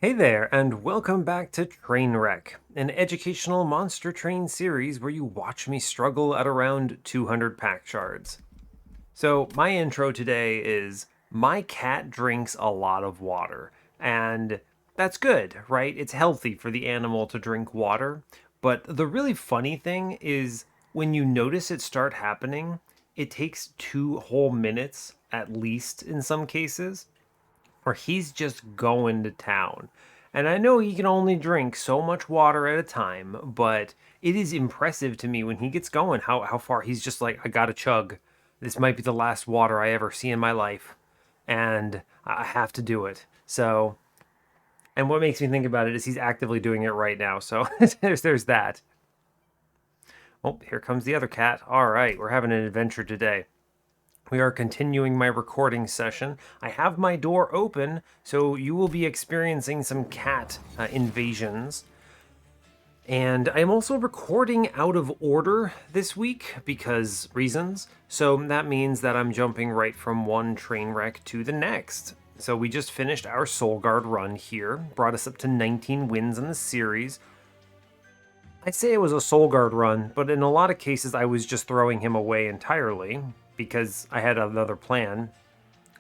Hey there, and welcome back to Trainwreck, an educational monster train series where you watch me struggle at around 200 Pact Shards. So, my intro today is my cat drinks a lot of water, and that's good, right? It's healthy for the animal to drink water. But the really funny thing is when you notice it start happening, it takes 2 whole minutes at least in some cases where he's just going to town. And I know he can only drink so much water at a time, but it is impressive to me when he gets going how far he's just like, I gotta chug. This might be the last water I ever see in my life, and I have to do it. So, and what makes me think about it is he's actively doing it right now. So there's that. Oh, here comes the other cat. All right, we're having an adventure today. We are continuing my recording session. I have my door open, so you will be experiencing some cat invasions. And I'm also recording out of order this week because reasons. So that means that I'm jumping right from one train wreck to the next. So we just finished our Soul Guard run here, brought us up to 19 wins in the series. I'd say it was a Soul Guard run, but in a lot of cases I was just throwing him away entirely because I had another plan.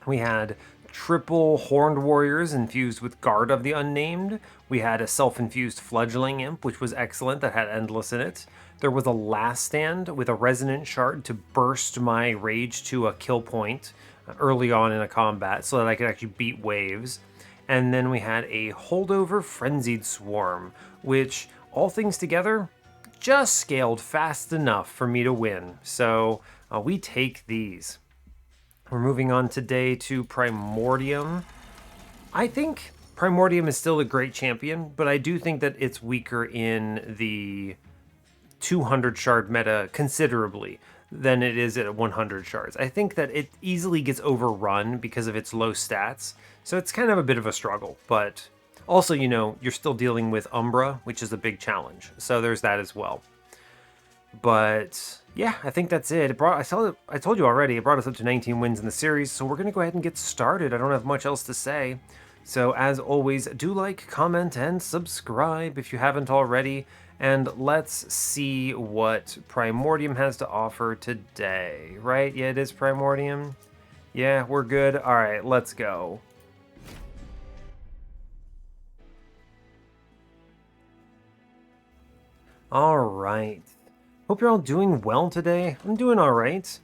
We had triple Horned Warriors infused with Guard of the Unnamed. We had a self-infused Fledgling Imp, which was excellent, that had Endless in it. There was a Last Stand with a Resonant Shard to burst my Rage to a kill point early on in a combat so that I could actually beat waves. And then we had a Holdover Frenzied Swarm, which, all things together, just scaled fast enough for me to win. So we take these. We're moving on today to Primordium. I think Primordium is still a great champion, but I do think that it's weaker in the 200 shard meta considerably than it is at 100 shards. I think that it easily gets overrun because of its low stats, so it's kind of a bit of a struggle, but also, you know, you're still dealing with Umbra, which is a big challenge, so there's that as well. But yeah, I think that's it. I told you already, it brought us up to 19 wins in the series, so we're going to go ahead and get started. I don't have much else to say. So as always, do like, comment, and subscribe if you haven't already. And let's see what Primordium has to offer today, right? Yeah, it is Primordium. Yeah, we're good. All right, let's go. All right. Hope you're all doing well today. I'm doing all right.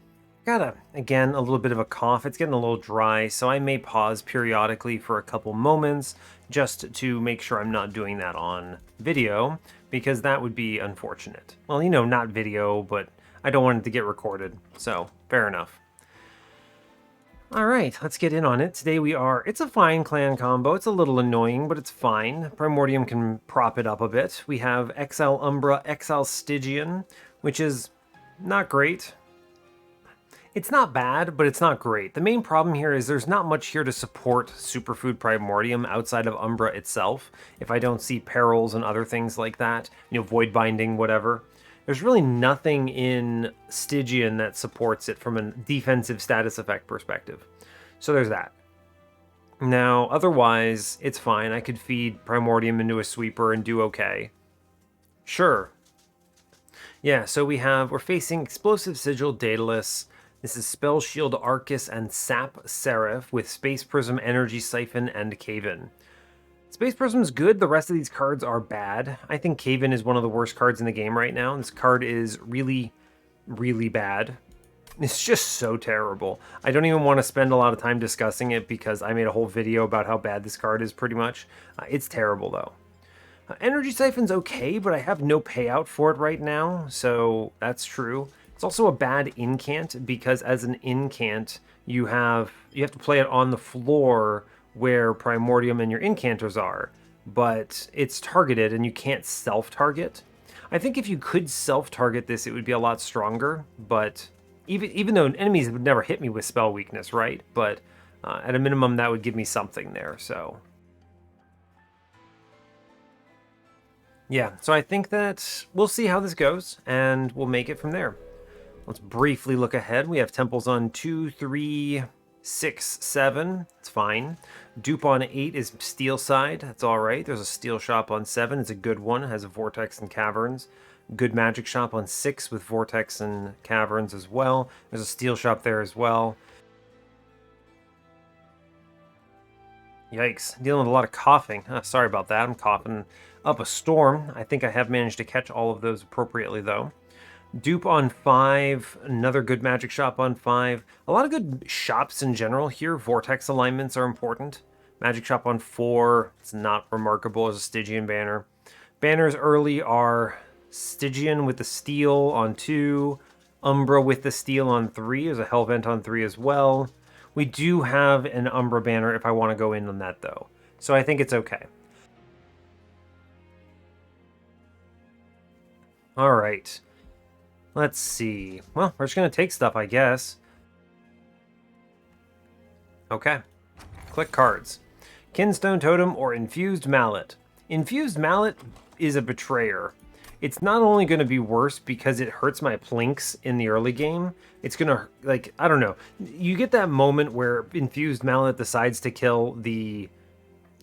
Got again, a little bit of a cough. It's getting a little dry, so I may pause periodically for a couple moments just to make sure I'm not doing that on video, because that would be unfortunate. Well, you know, not video, but I don't want it to get recorded, so fair enough. All right, let's get in on it. Today it's a fine clan combo. It's a little annoying, but it's fine. Primordium can prop it up a bit. We have Exile Umbra, Exile Stygian, which is not great. It's not bad, but it's not great. The main problem here is there's not much here to support Superfood Primordium outside of Umbra itself. If I don't see perils and other things like that, you know, Void Binding, whatever. There's really nothing in Stygian that supports it from a defensive status effect perspective. So there's that. Now, otherwise, it's fine. I could feed Primordium into a sweeper and do okay. Sure. Yeah, so we're facing Explosive Sigil Daedalus. This is Spell Shield Arcus and Sap Seraph with Space Prism, Energy Siphon, and Cave-In. Space Prism's good, the rest of these cards are bad. I think Cave-In is one of the worst cards in the game right now. This card is really, really bad. It's just so terrible. I don't even want to spend a lot of time discussing it because I made a whole video about how bad this card is pretty much. It's terrible though. Energy Siphon's okay, but I have no payout for it right now, so that's true. It's also a bad incant because as an incant, you have to play it on the floor where Primordium and your incanters are, but it's targeted and you can't self-target. I think if you could self-target this, it would be a lot stronger, but even though enemies would never hit me with spell weakness, right? But at a minimum, that would give me something there, so. Yeah, so I think that we'll see how this goes, and we'll make it from there. Let's briefly look ahead. We have temples on 2, 3, 6, 7, it's fine. Dupe on 8 is Steel Side, that's alright. There's a Steel Shop on 7, it's a good one, it has a Vortex and Caverns. Good Magic Shop on 6 with Vortex and Caverns as well. There's a Steel Shop there as well. Yikes, dealing with a lot of coughing. Sorry about that, I'm coughing up a storm. I think I have managed to catch all of those appropriately though. Dupe on 5, another good magic shop on 5. A lot of good shops in general here. Vortex alignments are important. Magic shop on 4, it's not remarkable as a Stygian banner. Banners early are Stygian with the steel on 2, Umbra with the steel on 3, there's a Hellvent on 3 as well. We do have an Umbra banner if I want to go in on that though, so I think it's okay. Alright. Let's see. Well, we're just going to take stuff, I guess. Okay. Click cards. Kinstone Totem or Infused Mallet. Infused Mallet is a betrayer. It's not only going to be worse because it hurts my plinks in the early game, it's going to, like, I don't know. You get that moment where Infused Mallet decides to kill the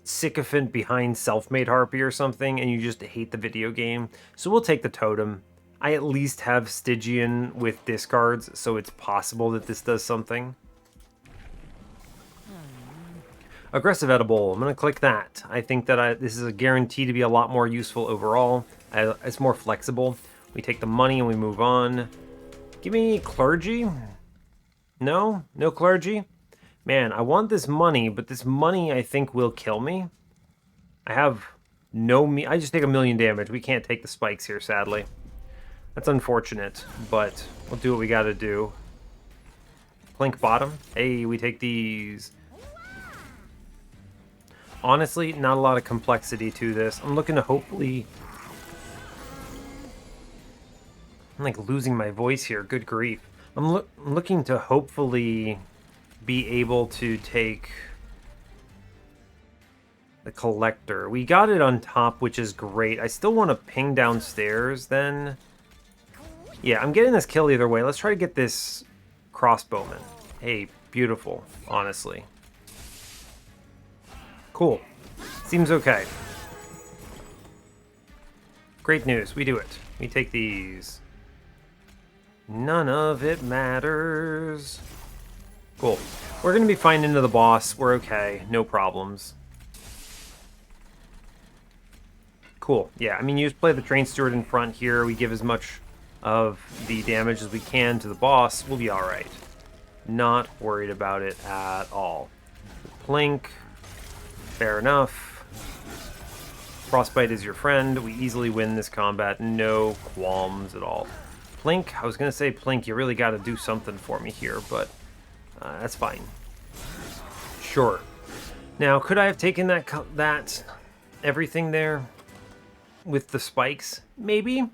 sycophant behind Self-Made Harpy or something, and you just hate the video game. So we'll take the totem. I at least have Stygian with discards, so it's possible that this does something. Aggressive Edible, I'm going to click that. I think that this is a guarantee to be a lot more useful overall. It's more flexible. We take the money and we move on. Give me Clergy? No? No Clergy? Man, I want this money, but this money I think will kill me. I have no I just take 1,000,000 damage. We can't take the spikes here, sadly. That's unfortunate, but we'll do what we gotta do. Plink bottom. Hey, we take these. Honestly, not a lot of complexity to this. I'm looking to hopefully... I'm like losing my voice here, good grief. I'm looking to hopefully be able to take the collector. We got it on top, which is great. I still want to ping downstairs then. Yeah, I'm getting this kill either way. Let's try to get this crossbowman. Hey, beautiful, honestly. Cool. Seems okay. Great news. We do it. We take these. None of it matters. Cool. We're going to be fine into the boss. We're okay. No problems. Cool. Yeah, I mean, you just play the Train Steward in front here. We give as much of the damage as we can to the boss. We'll be alright. Not worried about it at all. Plink. Fair enough. Frostbite is your friend. We easily win this combat. No qualms at all. Plink. I was going to say, Plink, you really got to do something for me here, but that's fine. Sure. Now, could I have taken that everything there with the spikes? Maybe.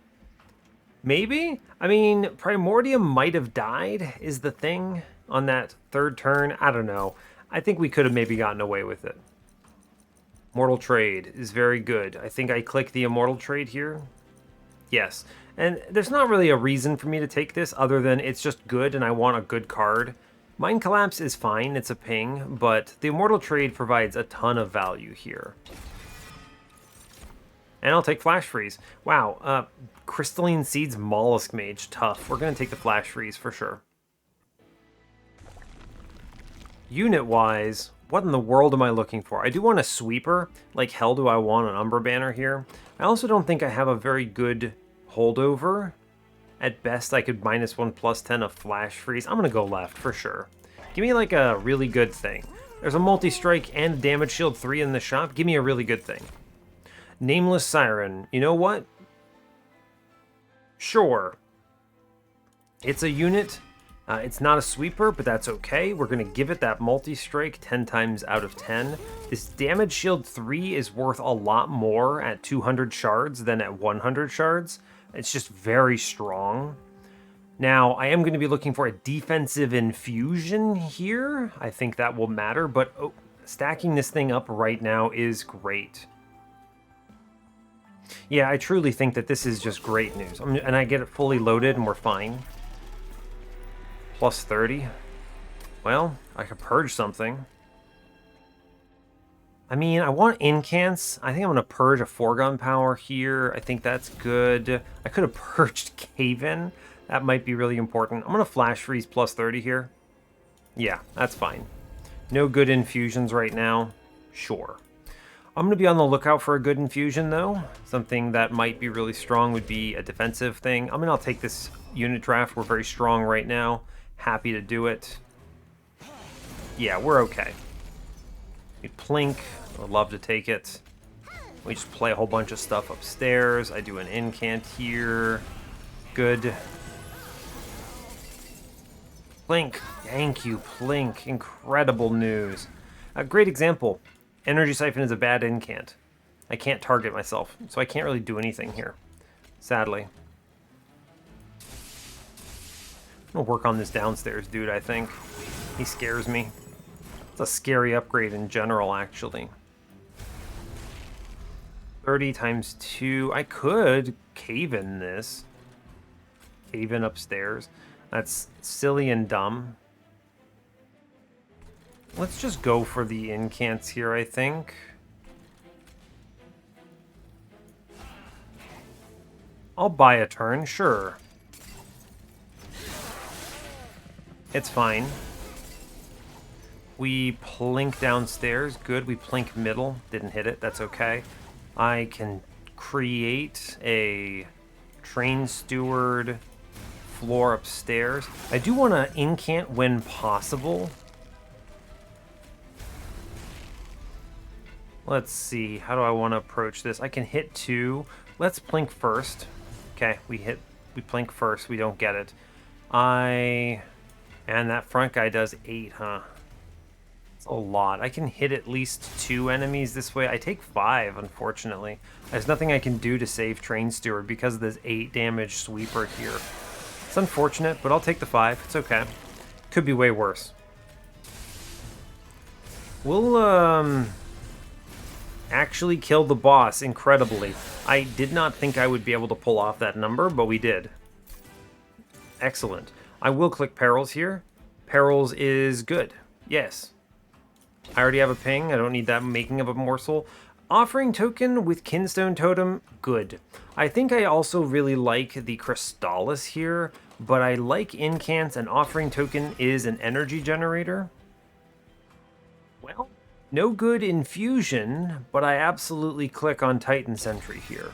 Maybe? I mean, Primordium might have died, is the thing, on that third turn. I don't know. I think we could have maybe gotten away with it. Mortal Trade is very good. I think I click the Immortal Trade here. Yes. And there's not really a reason for me to take this other than it's just good and I want a good card. Mind Collapse is fine, it's a ping, but the Immortal Trade provides a ton of value here. And I'll take Flash Freeze. Wow, Crystalline Seeds, Mollusk Mage, tough. We're going to take the Flash Freeze for sure. Unit-wise, what in the world am I looking for? I do want a Sweeper. Like hell do I want an Umbra banner here. I also don't think I have a very good holdover. At best, I could -1/+10 of Flash Freeze. I'm going to go left for sure. Give me like a really good thing. There's a multi-strike and damage shield 3 in the shop. Give me a really good thing. Nameless Siren. You know what? Sure. It's a unit. It's not a sweeper, but that's okay. We're going to give it that multi-strike 10 times out of 10. This damage shield 3 is worth a lot more at 200 shards than at 100 shards. It's just very strong. Now, I am going to be looking for a defensive infusion here. I think that will matter, but stacking this thing up right now is great. Yeah, I truly think that this is just great news. And I get it fully loaded and we're fine. +30. Well, I could purge something. I mean, I want incants. I think I'm going to purge a foregone power here. I think that's good. I could have purged Cave-In. That might be really important. I'm going to flash freeze plus 30 here. Yeah, that's fine. No good infusions right now. Sure. I'm going to be on the lookout for a good infusion, though. Something that might be really strong would be a defensive thing. I mean, I'll take this unit draft. We're very strong right now. Happy to do it. Yeah, we're okay. We plink. I'd love to take it. We just play a whole bunch of stuff upstairs. I do an incant here. Good. Plink. Thank you, Plink. Incredible news. A great example. Energy Siphon is a bad incant. I can't target myself, so I can't really do anything here. Sadly. I'm gonna work on this downstairs dude, I think. He scares me. It's a scary upgrade in general, actually. 30 times 2. I could cave in this. Cave in upstairs. That's silly and dumb. Let's just go for the incants here, I think. I'll buy a turn, sure. It's fine. We plink downstairs. Good. We plink middle. Didn't hit it. That's okay. I can create a train steward floor upstairs. I do want to incant when possible. Let's see. How do I want to approach this? I can hit 2. Let's plink first. Okay, we plink first. We don't get it. And that front guy does 8, huh? It's a lot. I can hit at least 2 enemies this way. I take 5, unfortunately. There's nothing I can do to save Train Steward because of this 8 damage sweeper here. It's unfortunate, but I'll take the 5. It's okay. Could be way worse. We'll, actually kill the boss, incredibly. I did not think I would be able to pull off that number, but we did. Excellent. I will click Perils here. Perils is good. Yes. I already have a ping. I don't need that making of a morsel. Offering token with Kinstone Totem, good. I think I also really like the Crystallis here, but I like incants, and offering token is an energy generator. Well, no good infusion, but I absolutely click on Titan Sentry here.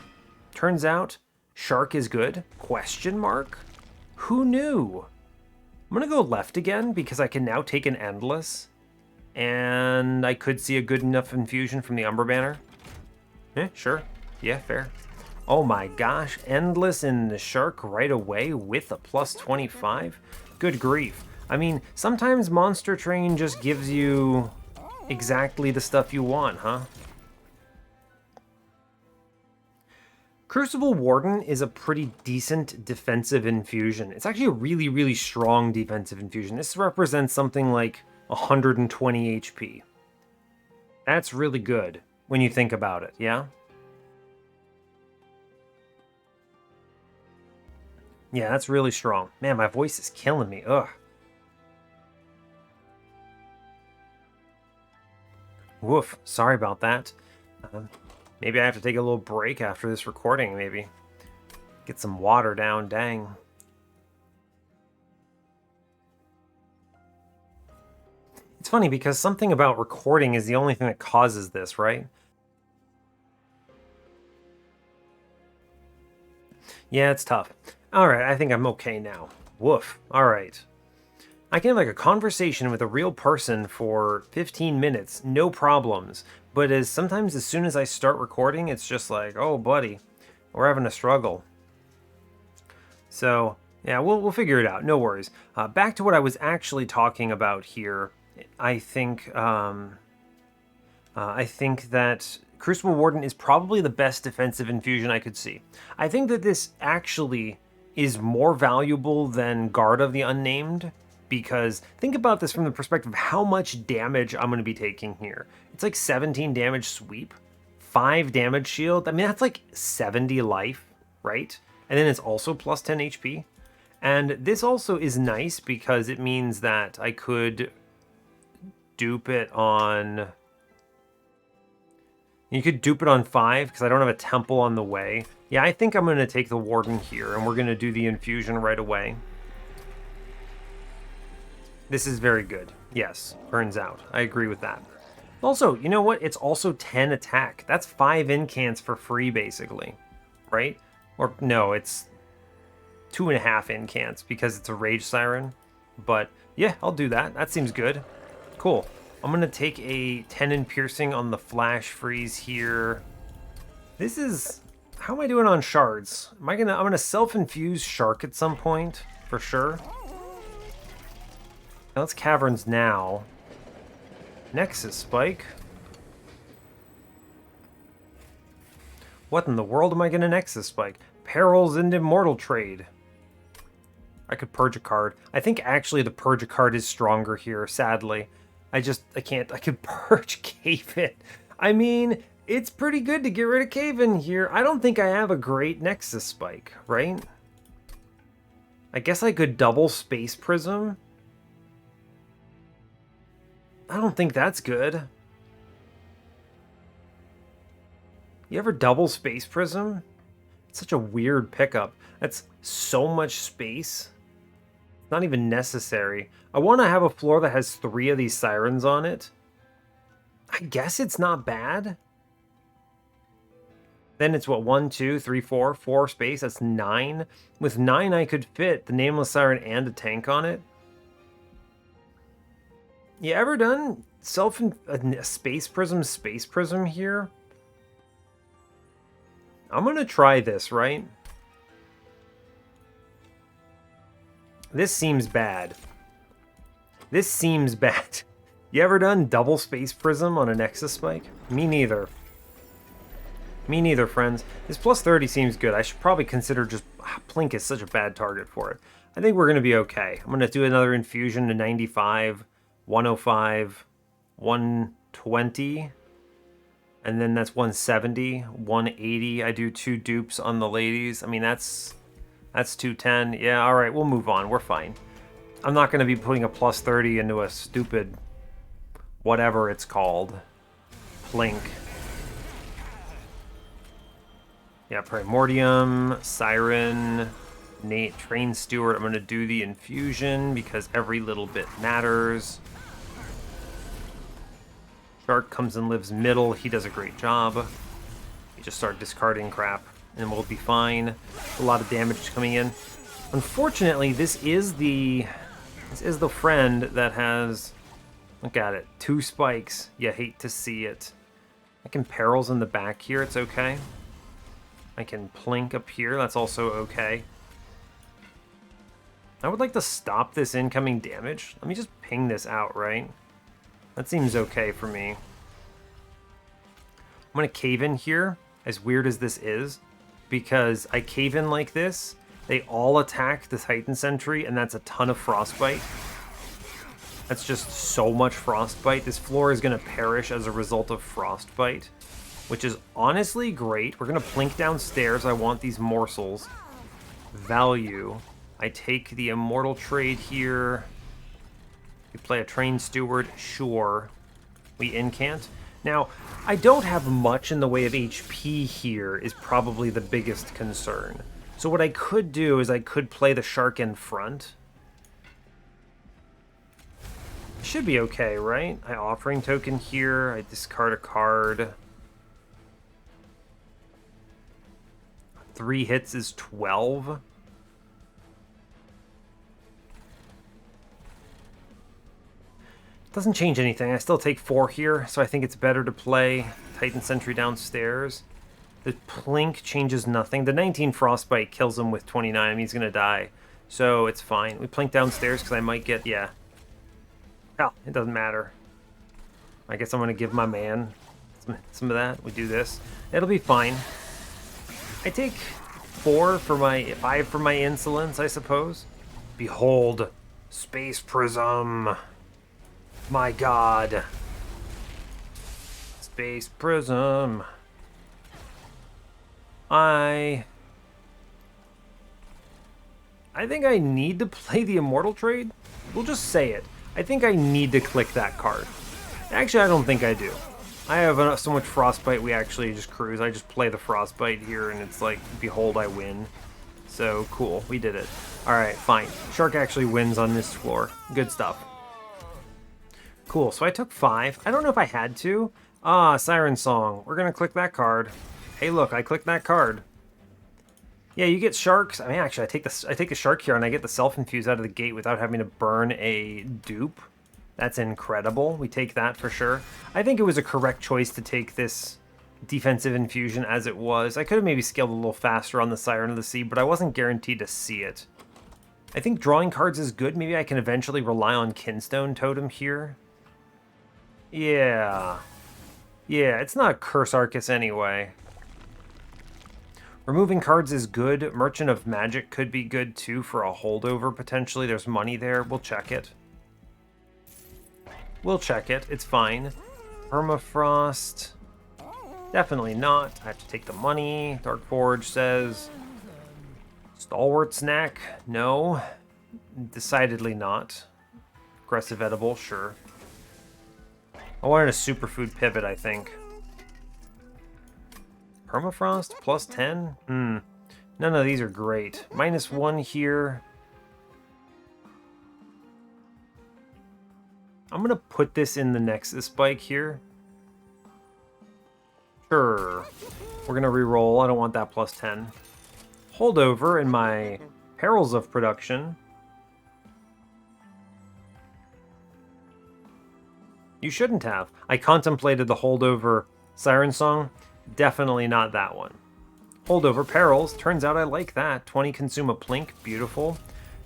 Turns out, Shark is good? Question mark? Who knew? I'm gonna go left again because I can now take an Endless. And I could see a good enough infusion from the Umbra banner. Sure. Yeah, fair. Oh my gosh, Endless in the Shark right away with a plus 25? Good grief. I mean, sometimes Monster Train just gives you exactly the stuff you want, huh? Crucible Warden is a pretty decent defensive infusion. It's actually a really, really strong defensive infusion. This represents something like 120 HP. That's really good when you think about it, yeah? Yeah, that's really strong. Man, my voice is killing me. Ugh. Woof. Sorry about that. Maybe I have to take a little break after this recording, maybe. Get some water down, dang. It's funny because something about recording is the only thing that causes this, right? Yeah, it's tough. Alright, I think I'm okay now. Woof. Alright. I can have like a conversation with a real person for 15 minutes, no problems. But sometimes as soon as I start recording, it's just like, oh buddy, we're having a struggle. So yeah, we'll figure it out, no worries. Back to what I was actually talking about here. I think that Crucible Warden is probably the best defensive infusion I could see. I think that this actually is more valuable than Guard of the Unnamed, because think about this from the perspective of how much damage I'm going to be taking here. It's like 17 damage sweep, 5 damage shield. I mean, that's like 70 life, right? And then it's also plus 10 HP. And this also is nice because it means that I could dupe it on... You could dupe it on 5 because I don't have a temple on the way. Yeah, I think I'm going to take the Warden here, and we're going to do the infusion right away. This is very good. Yes, burns out. I agree with that. Also, you know what? It's also 10 attack. That's 5 incants for free, basically. Right? Or, no, it's 2.5 incants because it's a Rage Siren. But, yeah, I'll do that. That seems good. Cool. I'm going to take a 10 in piercing on the flash freeze here. This is... How am I doing on shards? I'm going to self-infuse Shark at some point, for sure. Now let's Caverns now. Nexus Spike. What in the world am I going to Nexus Spike? Perils and Immortal Trade. I could purge a card. I think actually the purge a card is stronger here, sadly. I can't. I could purge Caven. I mean, it's pretty good to get rid of Caven here. I don't think I have a great Nexus Spike, right? I guess I could double Space Prism. I don't think that's good. You ever double Space Prism? It's such a weird pickup. That's so much space. It's not even necessary. I want to have a floor that has 3 of these sirens on it. I guess it's not bad. Then it's what, 1, 2, 3, 4, 4 space. That's 9. With 9, I could fit the Nameless Siren and a tank on it. You ever done a Space Prism here? I'm gonna try this, right? This seems bad. This seems bad. You ever done double Space Prism on a Nexus Spike? Me neither. Me neither, friends. This plus 30 seems good. I should probably consider just... Plink is such a bad target for it. I think we're going to be okay. I'm going to do another infusion to 95, 105, 120. And then that's 170, 180. I do 2 dupes on the ladies. I mean, that's 210. Yeah, all right, we'll move on. We're fine. I'm not going to be putting a plus 30 into a stupid whatever it's called. Plink. Yeah, Primordium, Siren, Nate, Train Steward. I'm going to do the infusion because every little bit matters. Shark comes and lives middle. He does a great job. You just start discarding crap and we'll be fine. A lot of damage coming in. Unfortunately, this is the friend that has, look at it, 2 spikes. You hate to see it. I can Perils in the back here. It's okay. I can Plink up here. That's also okay. I would like to stop this incoming damage. Let me just ping this out, right? That seems okay for me. I'm going to cave in here, as weird as this is, because I cave in like this, they all attack the Titan Sentry, and that's a ton of Frostbite. That's just so much Frostbite. This floor is going to perish as a result of Frostbite, which is honestly great. We're going to Plink downstairs. I want these morsels. Value. I take the Immortal Trade here. We play a Train Steward, sure. We Incant. Now, I don't have much in the way of HP here is probably the biggest concern. So what I could do is I could play the Shark in front. Should be okay, right? I Offering Token here. I discard a card. 3 hits is 12. Doesn't change anything. I still take 4 here, so I think it's better to play Titan Sentry downstairs. The Plink changes nothing. The 19 Frostbite kills him with 29. I mean, he's going to die. So it's fine. We Plink downstairs because I might get... Yeah. Hell, it doesn't matter. I guess I'm going to give my man some of that. We do this. It'll be fine. I take 5 for my insolence, I suppose. Behold, Space Prism. My god. Space Prism. I I think I need to play the Immortal trade. We'll just say it. I think I need to click that card. Actually, I don't think I do. I have so much Frostbite, we actually just cruise. I just play the Frostbite here, and it's like, behold, I win. So, cool. We did it. Alright, fine. Shark actually wins on this floor. Good stuff. Cool, so I took 5. I don't know if I had to. Ah, Siren Song. We're gonna click that card. Hey, look, I clicked that card. Yeah, you get sharks. I mean, actually, I take the shark here, and I get the self-infuse out of the gate without having to burn a dupe. That's incredible. We take that for sure. I think it was a correct choice to take this defensive infusion as it was. I could have maybe scaled a little faster on the Siren of the Sea, but I wasn't guaranteed to see it. I think drawing cards is good. Maybe I can eventually rely on Kinstone Totem here. Yeah. Yeah, it's not Curse Arcus anyway. Removing cards is good. Merchant of Magic could be good too for a holdover potentially. There's money there. We'll check it. We'll check it. It's fine. Permafrost. Definitely not. I have to take the money. Dark Forge says. Stalwart Snack. No. Decidedly not. Aggressive Edible. Sure. I wanted a Superfood Pivot, I think. Permafrost? Plus 10? None of these are great. -1 here. I'm going to put this in the Nexus Spike here. Sure. We're going to reroll. I don't want that plus 10. Holdover in my Perils of Production. You shouldn't have. I contemplated the holdover Siren Song. Definitely not that one. Holdover Perils. Turns out I like that. 20 consume a Plink. Beautiful.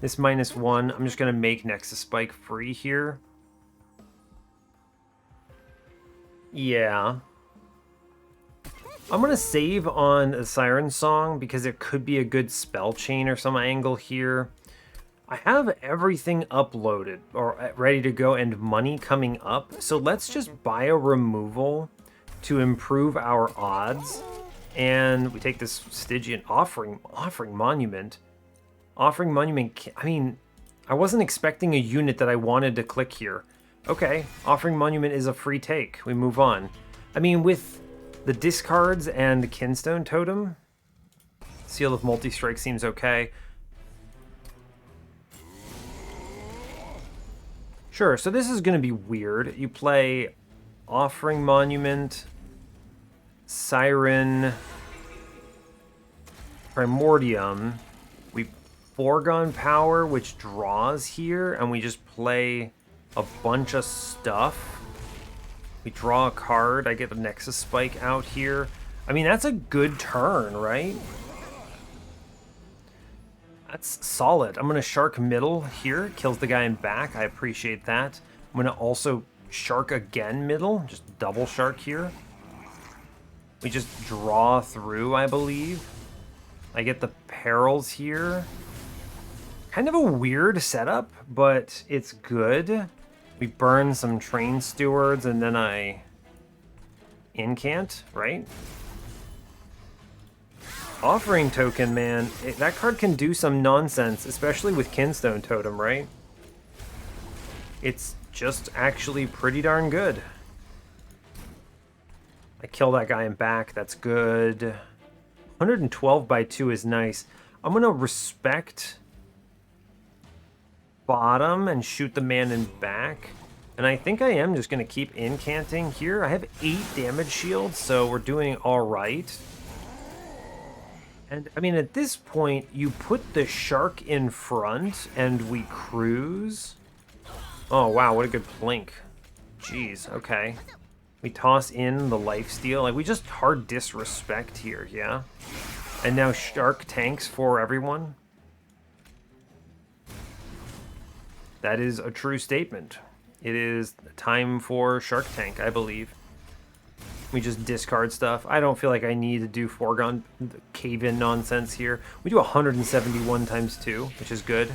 This -1. I'm just going to make Nexus Spike free here. Yeah. I'm going to save on the Siren Song because it could be a good spell chain or some angle here. I have everything uploaded or ready to go and money coming up. So let's just buy a removal to improve our odds. And we take this Stygian offering Monument. Offering Monument, I mean, I wasn't expecting a unit that I wanted to click here. Okay, Offering Monument is a free take. We move on. I mean, with the discards and the Kinstone Totem, Seal of Multi-Strike seems okay. Sure, so this is going to be weird. You play Offering Monument, Siren, Primordium. We Foregone Power, which draws here, and we just play a bunch of stuff. We draw a card. I get the Nexus Spike out here. I mean, that's a good turn, right? That's solid. I'm going to Shark middle here. Kills the guy in back. I appreciate that. I'm going to also Shark again middle. Just double Shark here. We just draw through, I believe. I get the Perils here. Kind of a weird setup, but it's good. We burn some Train Stewards, and then I Incant, right? Offering Token, man. That card can do some nonsense, especially with Kinstone Totem, right? It's just actually pretty darn good. I kill that guy in back. That's good. 112 by 2 is nice. I'm going to respect bottom and shoot the man in back. And I think I am just going to keep incanting here. I have 8 damage shields, so we're doing all right. And, I mean, at this point, you put the shark in front and we cruise. Oh, wow, what a good plink. Jeez, okay. We toss in the lifesteal. Like, we just hard disrespect here, yeah? And now shark tanks for everyone. That is a true statement. It is time for Shark Tank, I believe. We just discard stuff. I don't feel like I need to do foregone cave-in nonsense here. We do 171 times 2, which is good.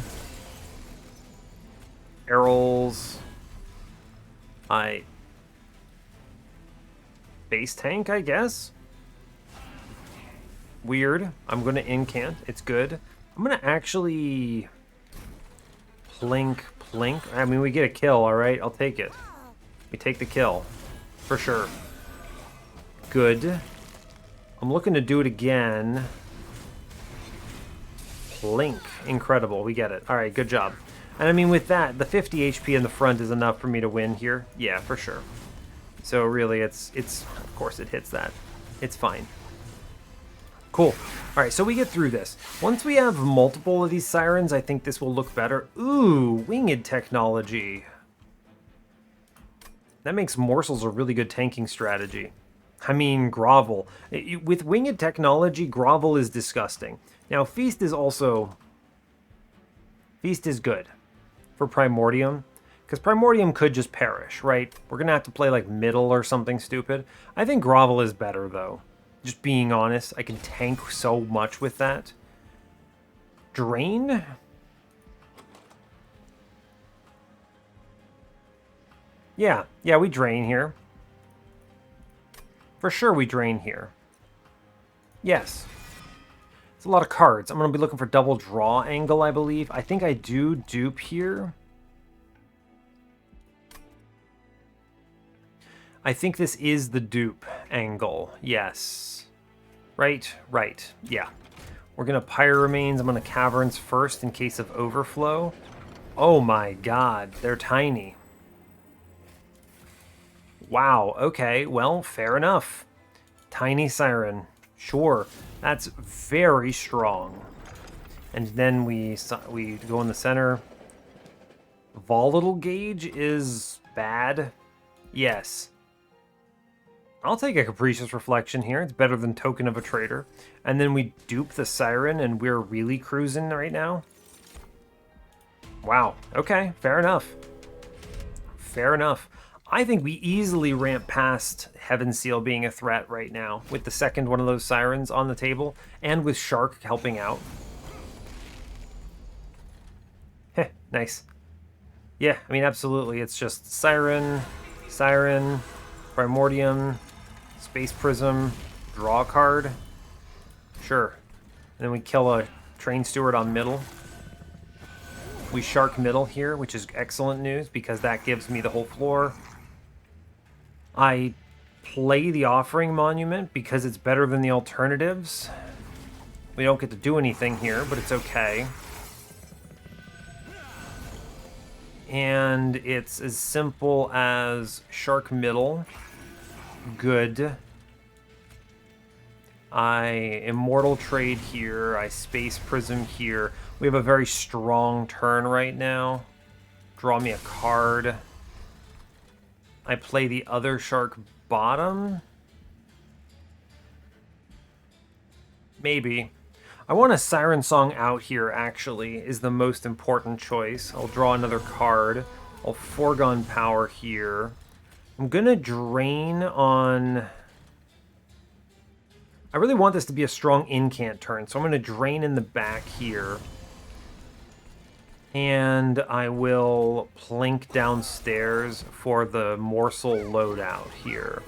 Arrows. Base tank, I guess? Weird. I'm going to incant. It's good. I'm going to actually plink. I mean, we get a kill, all right? I'll take it. We take the kill. For sure. Good. I'm looking to do it again. Plink. Incredible. We get it. All right, good job. And I mean, with that, the 50 HP in the front is enough for me to win here. Yeah, for sure. So really, it's of course it hits that. It's fine. Cool. All right, so we get through this. Once we have multiple of these sirens, I think this will look better. Ooh, winged technology. That makes morsels a really good tanking strategy. I mean, grovel. With winged technology, grovel is disgusting. Now, feast is also... Feast is good for Primordium, because Primordium could just perish, right? We're going to have to play like middle or something stupid. I think grovel is better, though. Just being honest, I can tank so much with that. Drain? Yeah, we drain here. For sure we drain here. Yes. It's a lot of cards. I'm going to be looking for double draw angle, I believe. I think I do dupe here. I think this is the dupe angle. Yes. Right. Yeah. We're going to Pyre Remains. I'm going to Caverns first in case of overflow. Oh my god. They're tiny. Wow. Okay. Well, fair enough. Tiny Siren. Sure. That's very strong. And then we go in the center. Volatile Gauge is bad. Yes. I'll take a Capricious Reflection here. It's better than Token of a Traitor. And then we dupe the Siren, and we're really cruising right now. Wow. Okay. Fair enough. Fair enough. I think we easily ramp past Heaven Seal being a threat right now, with the second one of those Sirens on the table, and with Shark helping out. Heh, nice. Yeah, I mean, absolutely. It's just Siren, Primordium, Space Prism, draw a card. Sure. And then we kill a Train Steward on middle. We Shark middle here, which is excellent news, because that gives me the whole floor. I play the Offering Monument because it's better than the alternatives. We don't get to do anything here, but it's okay. And it's as simple as Shark middle. Good. I Immortal Trade here. I Space Prism here. We have a very strong turn right now. Draw me a card. I play the other Shark bottom. Maybe. I want a Siren Song out here, actually, is the most important choice. I'll draw another card. I'll Foregone Power here. I'm gonna drain on... I really want this to be a strong Incant turn, so I'm gonna drain in the back here. And I will plink downstairs for the morsel loadout here.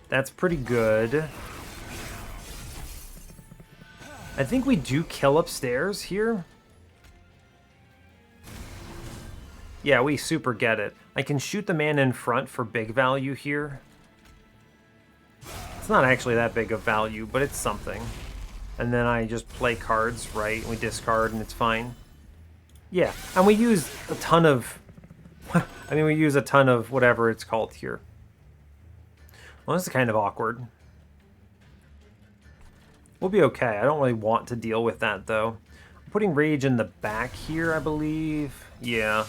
That's pretty good. I think we do kill upstairs here. Yeah, we super get it. I can shoot the man in front for big value here. It's not actually that big of value, but it's something. And then I just play cards, right? We discard and it's fine. Yeah, and we use a ton of... I mean, we use a ton of whatever it's called here. Well, this is kind of awkward. We'll be okay. I don't really want to deal with that, though. I'm putting Rage in the back here, I believe. Yeah.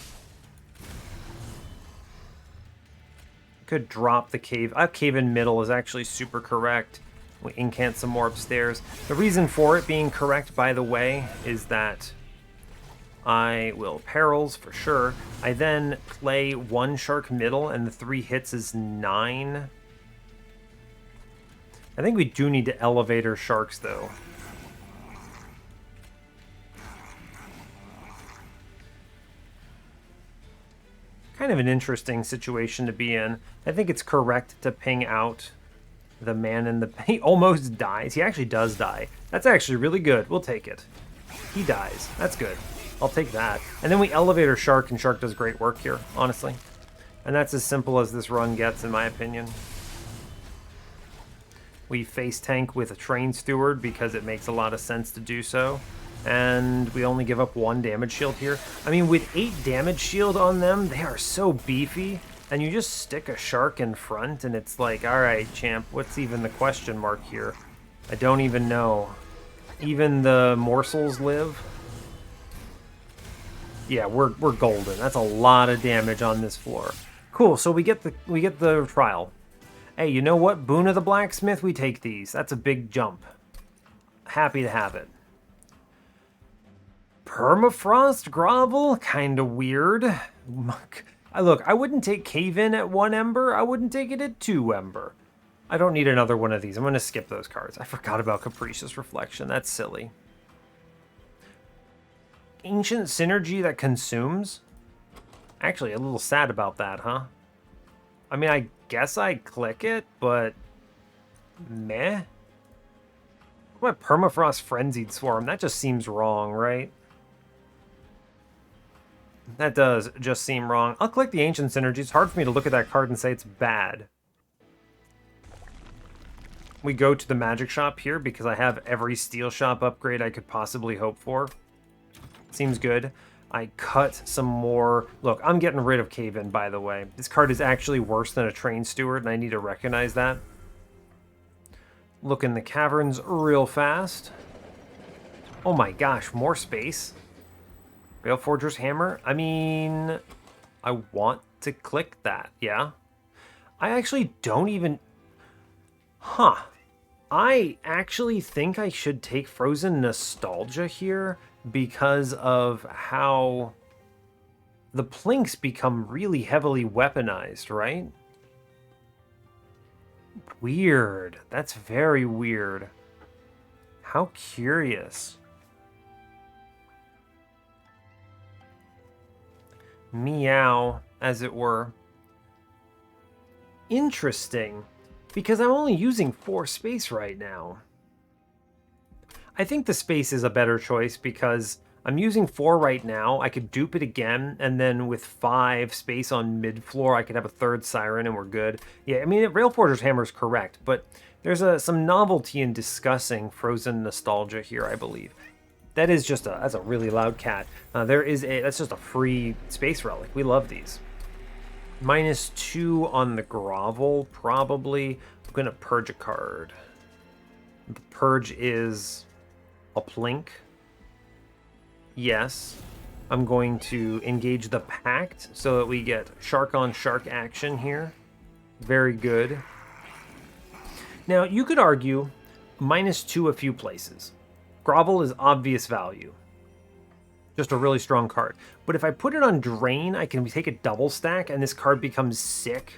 Could drop the Cave. Cave in middle is actually super correct. We incant some more upstairs. The reason for it being correct, by the way, is that I will Perils for sure. I then play one Shark middle, and the 3 hits is 9. I think we do need to Elevator Sharks, though. Kind of an interesting situation to be in. I think it's correct to ping out the man in the... He almost dies. He actually does die. That's actually really good. We'll take it. He dies. That's good. I'll take that. And then we elevate our Shark, and Shark does great work here, honestly. And that's as simple as this run gets, in my opinion. We face tank with a Train Steward because it makes a lot of sense to do so. And we only give up 1 damage shield here. I mean, with 8 damage shield on them, they are so beefy. And you just stick a Shark in front, and it's like, alright, champ, what's even the question mark here? I don't even know. Even the morsels live? Yeah, we're golden. That's a lot of damage on this floor. Cool, so we get the trial. Hey, you know what? Boon of the Blacksmith, we take these. That's a big jump. Happy to have it. Permafrost Grovel? Kinda weird. Look, I wouldn't take Cave-In at 1 Ember. I wouldn't take it at 2 Ember. I don't need another one of these. I'm going to skip those cards. I forgot about Capricious Reflection. That's silly. Ancient Synergy that consumes? Actually, a little sad about that, huh? I mean, I guess I click it, but meh. What Permafrost Frenzied Swarm? That just seems wrong, right? That does just seem wrong. I'll click the Ancient Synergy. It's hard for me to look at that card and say it's bad. We go to the Magic Shop here because I have every Steel Shop upgrade I could possibly hope for. Seems good. I cut some more. Look, I'm getting rid of Cave-In, by the way. This card is actually worse than a Train Steward, and I need to recognize that. Look in the caverns real fast. Oh my gosh, more space. Railforger's Hammer? I mean, I want to click that, yeah? I actually don't even... Huh. I actually think I should take Frozen Nostalgia here because of how the Plinks become really heavily weaponized, right? Weird. That's very weird. How curious. Meow, as it were. Interesting, because I'm only using 4 space right now. I think the space is a better choice because I'm using 4 right now. I could dupe it again, and then with 5 space on mid-floor, I could have a 3rd Siren and we're good. Yeah, I mean, Railforger's Hammer is correct, but there's some novelty in discussing Frozen Nostalgia here, I believe. That is just that's a really loud cat. That's just a free space relic. We love these. -2 on the Grovel, probably. I'm gonna purge a card. The purge is a Plink. Yes. I'm going to engage the Pact so that we get Shark on Shark action here. Very good. Now, you could argue -2 a few places. Grovel is obvious value. Just a really strong card. But if I put it on Drain, I can take a double stack and this card becomes sick.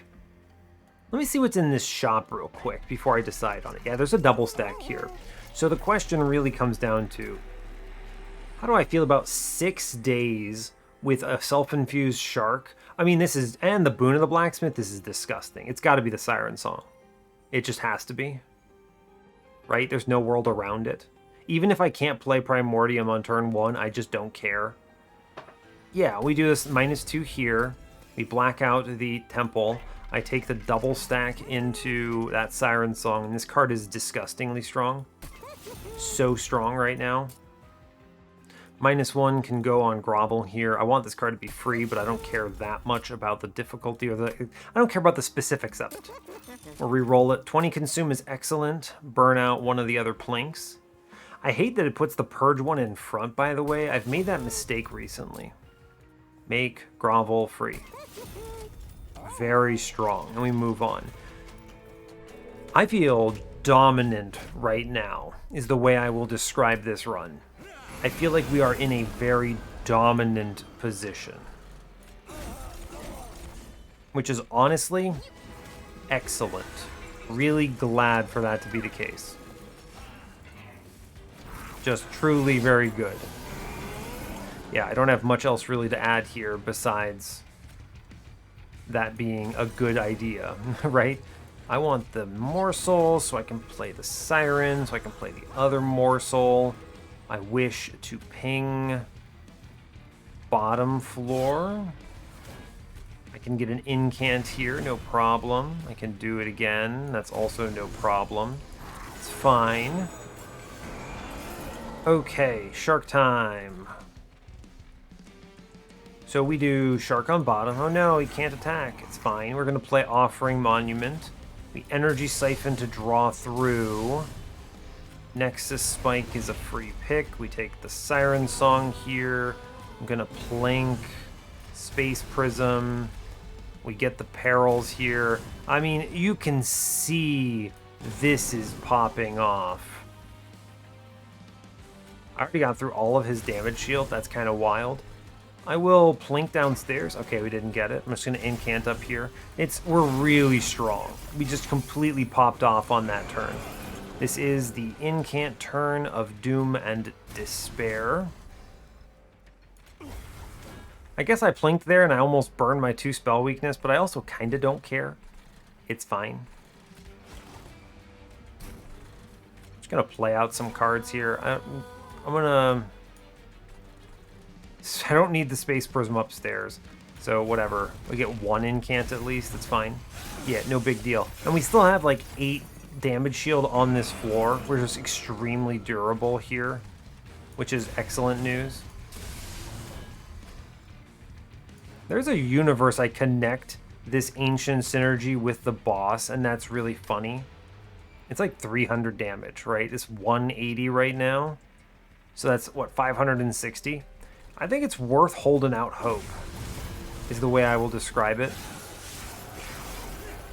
Let me see what's in this shop real quick before I decide on it. Yeah, there's a double stack here. So the question really comes down to, how do I feel about 6 days with a self-infused Shark? I mean, this is, and the Boon of the Blacksmith, this is disgusting. It's got to be the Siren Song. It just has to be. Right? There's no world around it. Even if I can't play Primordium on turn 1, I just don't care. Yeah, we do this -2 here. We black out the Temple. I take the double stack into that Siren Song, and this card is disgustingly strong. So strong right now. -1 can go on Grovel here. I want this card to be free, but I don't care that much about the difficulty or I don't care about the specifics of it. We'll re-roll it. 20 consume is excellent. Burn out one of the other Plinks. I hate that it puts the Purge one in front, by the way. I've made that mistake recently. Make Grovel free. Very strong. And we move on. I feel dominant right now, is the way I will describe this run. I feel like we are in a very dominant position. Which is honestly excellent. Really glad for that to be the case. Just truly very good. Yeah, I don't have much else really to add here besides that being a good idea, right? I want the Morsel so I can play the Siren, so I can play the other Morsel. I wish to ping bottom floor. I can get an Incant here, no problem. I can do it again. That's also no problem. It's fine. Okay, shark time. So we do shark on bottom. Oh no, he can't attack. It's fine. We're going to play Offering Monument. We energy siphon to draw through. Nexus Spike is a free pick. We take the Siren Song here. I'm going to plink Space Prism. We get the Perils here. I mean, you can see this is popping off. I already got through all of his damage shield. That's kind of wild. I will plink downstairs. Okay, we didn't get it. I'm just going to incant up here. We're really strong. We just completely popped off on that turn. This is the incant turn of Doom and Despair. I guess I plinked there and I almost burned my 2 spell weakness, but I also kind of don't care. It's fine. Just going to play out some cards here. I'm gonna... I don't need the Space Prism upstairs, so whatever. We get 1 incant at least, that's fine. Yeah, no big deal. And we still have like 8 damage shield on this floor. We're just extremely durable here, which is excellent news. There's a universe I connect this Ancient Synergy with the boss, and that's really funny. It's like 300 damage, right? It's 180 right now. So that's, what, 560? I think it's worth holding out hope, is the way I will describe it.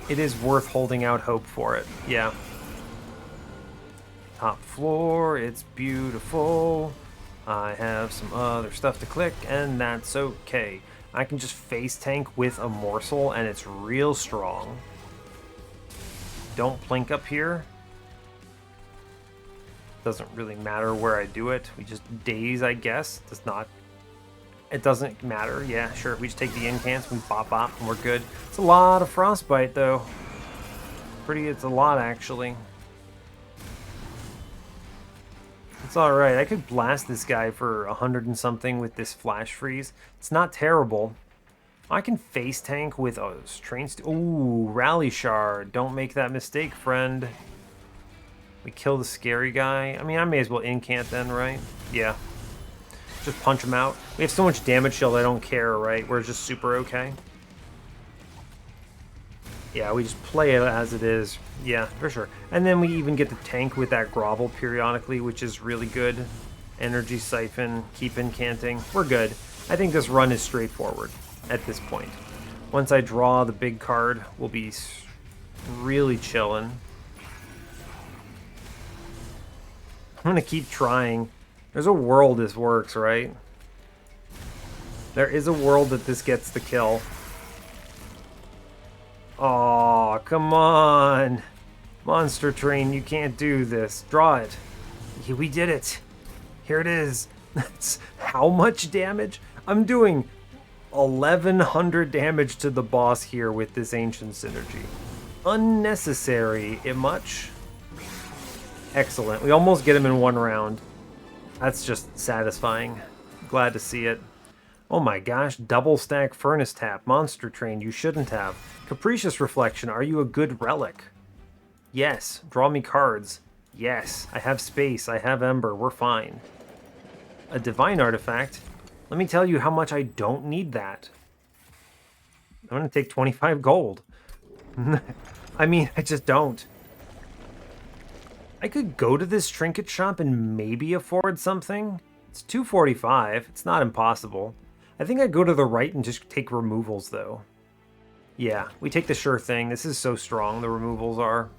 It is worth holding out hope for it, yeah. Top floor, it's beautiful. I have some other stuff to click, and that's okay. I can just face tank with a morsel, and it's real strong. Don't plink up here. Doesn't really matter where I do it. We just daze, I guess. It doesn't matter. Yeah, sure. We just take the incants, we bop bop, and we're good. It's a lot of frostbite, though. It's a lot, actually. It's alright. I could blast this guy for 100 and something with this flash freeze. It's not terrible. I can face tank with ooh, Rally Shard. Don't make that mistake, friend. We kill the scary guy. I mean, I may as well incant then, right? Yeah. Just punch him out. We have so much damage shield, I don't care, right? We're just super okay. Yeah, we just play it as it is. Yeah, for sure. And then we even get the tank with that grovel periodically, which is really good. Energy siphon, keep incanting. We're good. I think this run is straightforward at this point. Once I draw the big card, we'll be really chilling. I'm gonna keep trying. There's a world this works, right? There is a world that this gets the kill. Aw, come on. Monster Train, you can't do this. Draw it. Yeah, we did it. Here it is. That's how much damage? I'm doing 1100 damage to the boss here with this Ancient Synergy. Unnecessary. It much? Excellent. We almost get him in 1 round. That's just satisfying. Glad to see it. Oh my gosh, double stack Furnace Tap. Monster Train, you shouldn't have. Capricious Reflection, are you a good relic? Yes. Draw me cards. Yes. I have space, I have Ember, we're fine. A Divine Artifact? Let me tell you how much I don't need that. I'm gonna take 25 gold. I mean, I just don't. I could go to this trinket shop and maybe afford something. It's 245. It's not impossible. I think I'd go to the right and just take removals, though. Yeah, we take the sure thing. This is so strong, the removals are.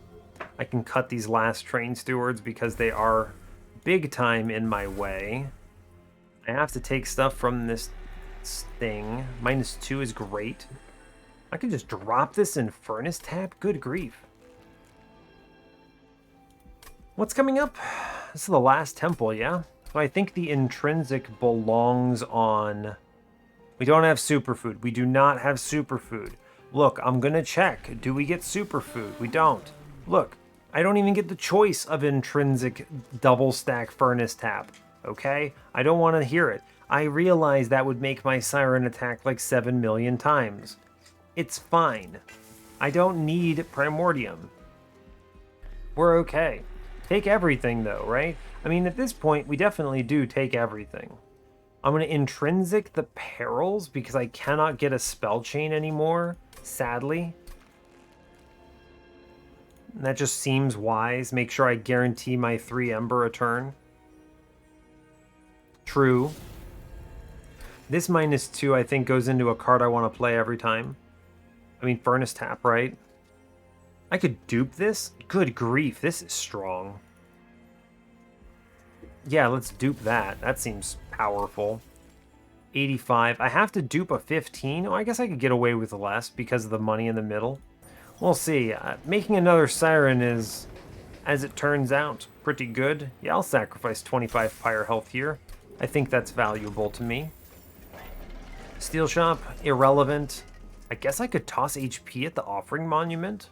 I can cut these last train stewards because they are big time in my way. I have to take stuff from this thing. -2 is great. I could just drop this in Furnace Tap? Good grief. What's coming up? This is the last temple, yeah? So I think the intrinsic belongs on... We don't have superfood. We do not have superfood. Look, I'm gonna check. Do we get superfood? We don't. Look, I don't even get the choice of intrinsic double stack Furnace Tap. okay? I don't want to hear it. I realize that would make my Siren attack like 7 million times. It's fine. I don't need Primordium. We're okay. Take everything though, right? I mean, at this point, we definitely do take everything. I'm going to Intrinsic the Perils because I cannot get a spell chain anymore, sadly. And that just seems wise. Make sure I guarantee my 3 Ember a turn. True. This -2, I think, goes into a card I want to play every time. I mean, Furnace Tap, right? I could dupe this? Good grief, this is strong. Yeah, let's dupe that. That seems powerful. 85. I have to dupe a 15? Oh, I guess I could get away with less because of the money in the middle. We'll see. Making another Siren is, as it turns out, pretty good. Yeah, I'll sacrifice 25 fire health here. I think that's valuable to me. Steel Shop, irrelevant. I guess I could toss HP at the Offering Monument.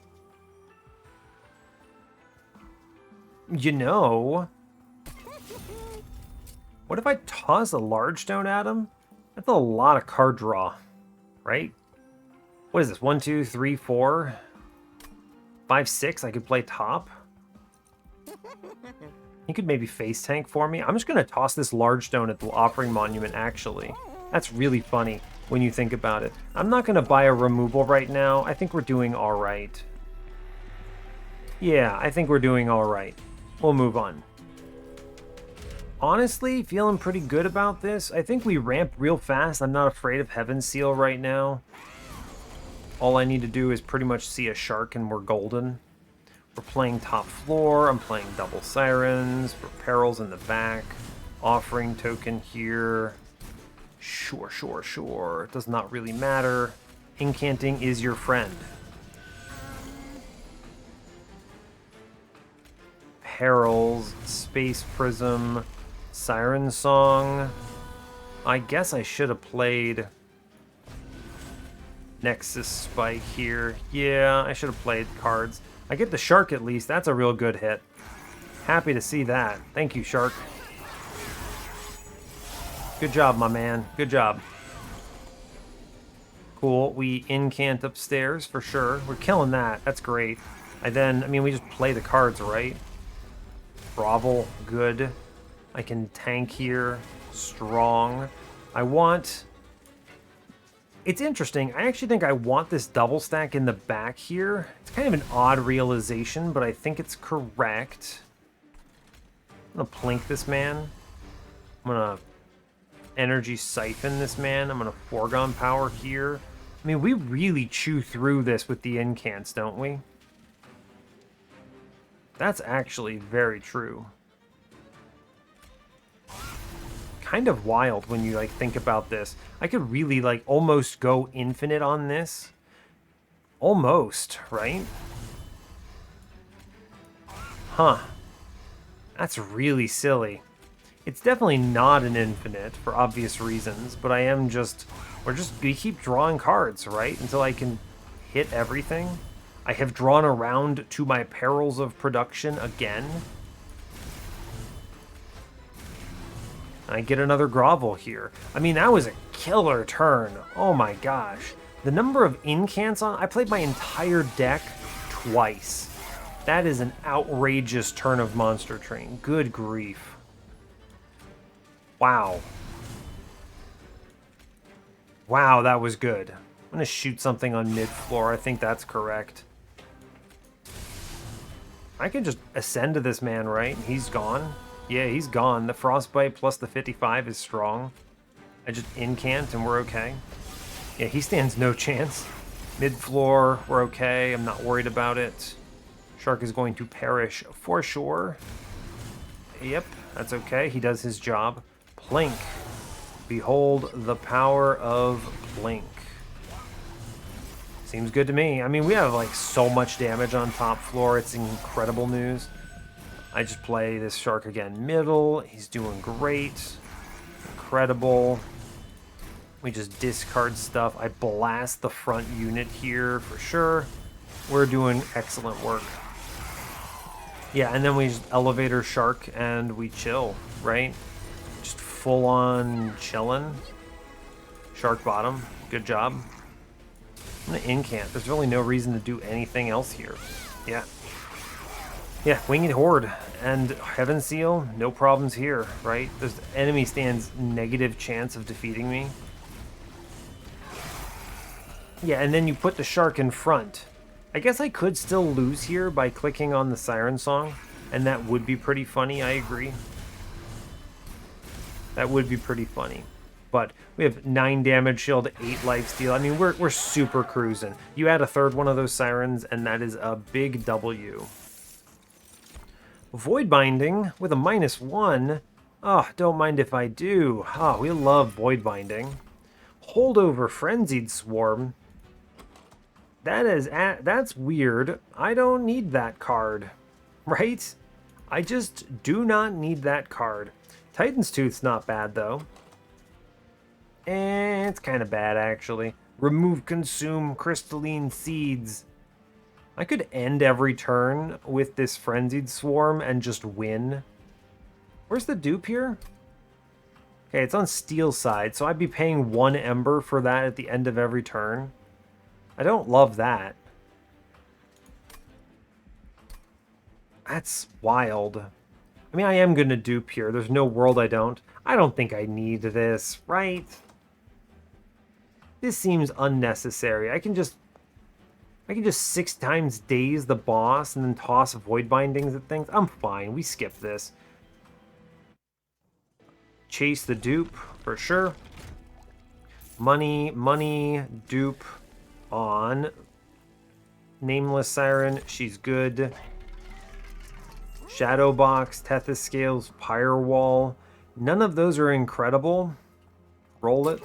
You know, what if I toss a large stone at him? That's a lot of card draw, right? What is this? 1, 2, 3, 4, 5, 6. I could play top. He could maybe face tank for me. I'm just going to toss this large stone at the Offering Monument, actually. That's really funny when you think about it. I'm not going to buy a removal right now. I think we're doing all right. Yeah, I think we're doing all right. We'll move on. Honestly, feeling pretty good about this. I think we ramp real fast. I'm not afraid of Heaven's Seal right now. All I need to do is pretty much see a shark and we're golden. We're playing top floor. I'm playing double Sirens. For Perils in the back. Offering token here. Sure, sure, sure. It does not really matter. Incanting is your friend. Perils, Space Prism, Siren Song. I guess I should have played Nexus Spike here. Yeah, I should have played cards. I get the Shark at least. That's a real good hit. Happy to see that. Thank you, Shark. Good job, my man. Good job. Cool. We incant upstairs for sure. We're killing that. That's great. I mean, we just play the cards, right? Grovel, good. I can tank here, strong. It's interesting. I actually think I want this double stack in the back here. It's kind of an odd realization, but I think it's correct. I'm gonna plink this man. I'm gonna energy siphon this man. I'm gonna foregone power here. I mean, we really chew through this with the incants, don't we? That's actually very true. Kind of wild when you like think about this. I could really like almost go infinite on this. Almost, right? Huh. That's really silly. It's definitely not an infinite for obvious reasons, but we keep drawing cards, right? Until I can hit everything. I have drawn around to my perils of production again. I get another grovel here. I mean, that was a killer turn. Oh my gosh. The number of incants I played my entire deck twice. That is an outrageous turn of Monster Train. Good grief. Wow. Wow, that was good. I'm going to shoot something on mid-floor. I think that's correct. I can just ascend to this man, right? He's gone. Yeah, he's gone. The Frostbite plus the 55 is strong. I just incant and we're okay. Yeah, he stands no chance. Mid-floor, we're okay. I'm not worried about it. Shark is going to perish for sure. Yep, that's okay. He does his job. Plink. Behold the power of Plink. Seems good to me. I mean, we have like so much damage on top floor. It's incredible news. I just play this Shark again middle. He's doing great. Incredible. We just discard stuff. I blast the front unit here for sure. We're doing excellent work. Yeah, and then we just elevator Shark and we chill, right? full on chillin'. Shark bottom. Good job. I'm gonna Incant. There's really no reason to do anything else here. Yeah. Yeah, Winged Horde and Heaven Seal, no problems here, right? The enemy stands negative chance of defeating me. Yeah, and then you put the shark in front. I guess I could still lose here by clicking on the Siren Song, and that would be pretty funny, I agree. That would be pretty funny. But we have 9 damage shield, 8 lifesteal. I mean, we're super cruising. You add a third one of those sirens, and that is a big W. Void Binding with a -1. Oh, don't mind if I do. Oh, we love Void Binding. Holdover Frenzied Swarm. That's weird. I don't need that card, right? I just do not need that card. Titan's Tooth's not bad, though. It's kind of bad, actually. Remove Consume Crystalline Seeds. I could end every turn with this Frenzied Swarm and just win. Where's the dupe here? Okay, it's on Steel side, so I'd be paying 1 Ember for that at the end of every turn. I don't love that. That's wild. I mean, I am going to dupe here. There's no world I don't. I don't think I need this, right? This seems unnecessary. I can just 6 times daze the boss and then toss Void Bindings at things. I'm fine. We skip this. Chase the dupe, for sure. Money, dupe on Nameless Siren. She's good. Shadow Box, Tethys Scales, Pyre Wall. None of those are incredible. Roll it.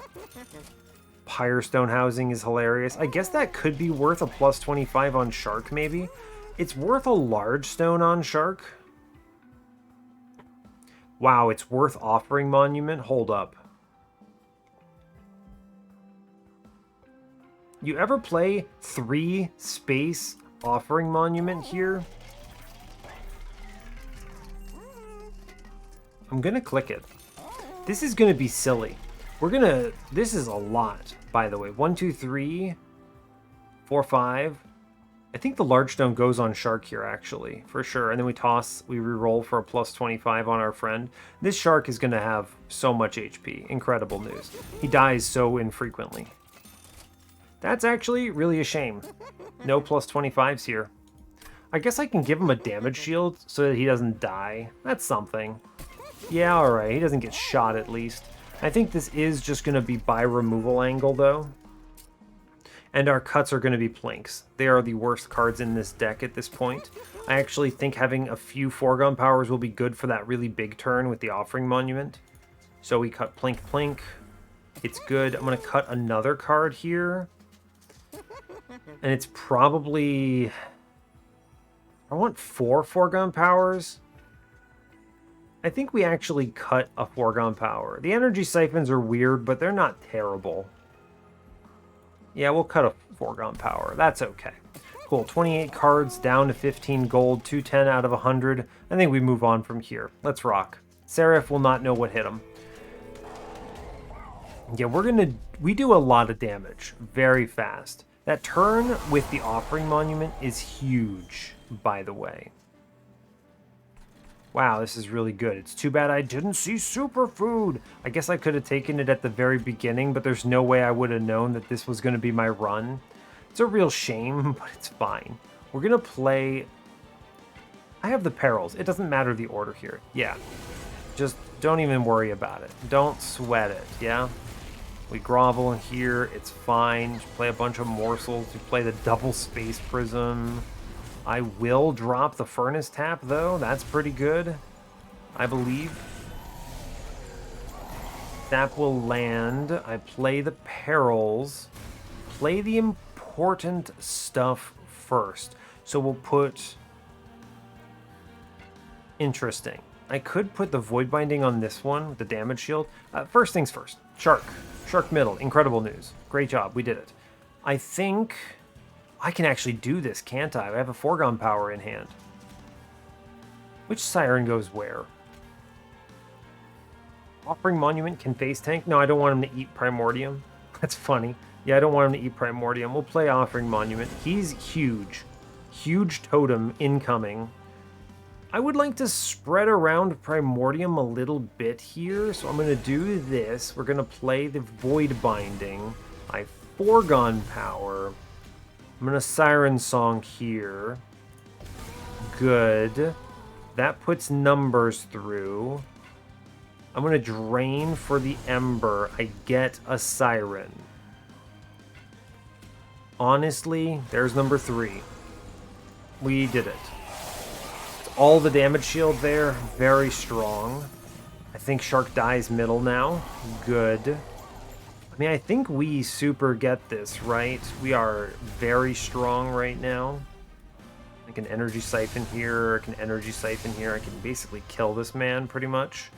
Pyrestone Housing is hilarious. I guess that could be worth a +25 on Shark, maybe. It's worth a large stone on Shark. Wow, it's worth Offering Monument? Hold up. You ever play 3 space Offering Monument here? I'm gonna click it. This is gonna be silly. This is a lot, by the way. 1, 2, 3, 4, 5. I think the large stone goes on Shark here, actually, for sure. And then we reroll for a +25 on our friend. This Shark is going to have so much HP. Incredible news. He dies so infrequently. That's actually really a shame. No +25s here. I guess I can give him a damage shield so that he doesn't die. That's something. Yeah, alright. He doesn't get shot, at least. I think this is just going to be by removal angle, though. And our cuts are going to be Plinks. They are the worst cards in this deck at this point. I actually think having a few foregone powers will be good for that really big turn with the Offering Monument. So we cut Plink. It's good. I'm going to cut another card here. And it's probably... I want 4 foregone powers. I think we actually cut a foregone power. The energy siphons are weird, but they're not terrible. Yeah, we'll cut a foregone power. That's okay. Cool. 28 cards down to 15 gold. 210 out of 100. I think we move on from here. Let's rock. Seraph will not know what hit him. Yeah, we do a lot of damage very fast. That turn with the Offering Monument is huge, by the way. Wow, this is really good. It's too bad I didn't see Superfood. I guess I could have taken it at the very beginning, but there's no way I would have known that this was going to be my run. It's a real shame, but it's fine. We're going to play... I have the perils. It doesn't matter the order here. Yeah. Just don't even worry about it. Don't sweat it, yeah? We grovel in here. It's fine. Just play a bunch of morsels. We play the double Space Prism. I will drop the Furnace Tap, though. That's pretty good, I believe. Tap will land. I play the perils. Play the important stuff first. So we'll put... Interesting. I could put the Void Binding on this one with the damage shield. First things first. Shark. Shark middle. Incredible news. Great job. We did it. I think... I can actually do this, can't I? I have a foregone power in hand. Which Siren goes where? Offering Monument can face tank. No, I don't want him to eat Primordium. That's funny. Yeah, I don't want him to eat Primordium. We'll play Offering Monument. He's huge. Huge totem incoming. I would like to spread around Primordium a little bit here, so I'm going to do this. We're going to play the Void Binding. I have Foregone Power. I'm going to Siren Song here. Good. That puts numbers through. I'm going to drain for the Ember. I get a Siren. Honestly, there's number 3. We did it. All the damage shield there, very strong. I think Shark dies middle now. Good. I mean, I think we super get this, right? We are very strong right now. I can Energy Siphon here, I can Energy Siphon here. I can basically kill this man, pretty much.